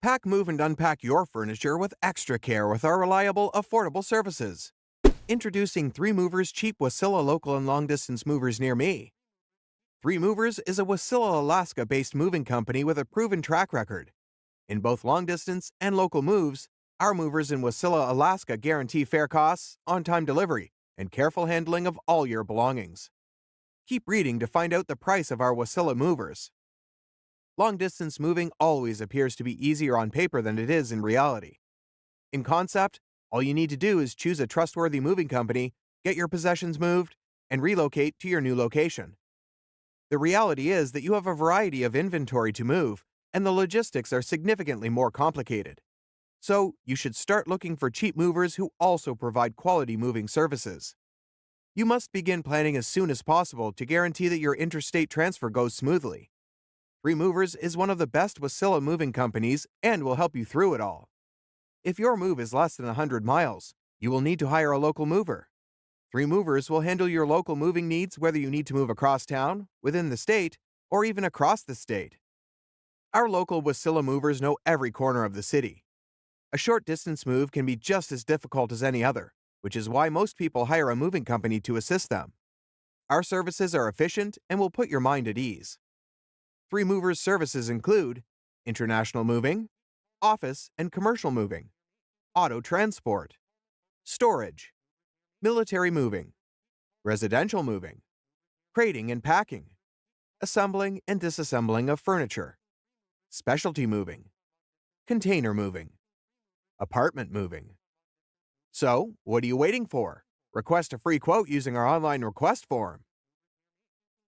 Pack, move, and unpack your furniture with extra care with our reliable, affordable services. Introducing 3 Movers cheap Wasilla local and long distance movers near me. 3 Movers is a Wasilla, Alaska based moving company with a proven track record. In both long distance and local moves, our movers in Wasilla, Alaska guarantee fair costs, on time delivery, and careful handling of all your belongings. Keep reading to find out the price of our Wasilla movers. Long distance moving always appears to be easier on paper than it is in reality. In concept, all you need to do is choose a trustworthy moving company, get your possessions moved, and relocate to your new location. The reality is that you have a variety of inventory to move, and the logistics are significantly more complicated. So, you should start looking for cheap movers who also provide quality moving services. You must begin planning as soon as possible to guarantee that your interstate transfer goes smoothly. 3 Movers is one of the best Wasilla moving companies and will help you through it all. If your move is less than 100 miles, you will need to hire a local mover. 3 Movers will handle your local moving needs whether you need to move across town, within the state, or even across the state. Our local Wasilla movers know every corner of the city. A short distance move can be just as difficult as any other, which is why most people hire a moving company to assist them. Our services are efficient and will put your mind at ease. 3 Movers services include international moving, office and commercial moving, auto transport, storage, military moving, residential moving, crating and packing, assembling and disassembling of furniture, specialty moving, container moving, apartment moving. So, what are you waiting for? Request a free quote using our online request form.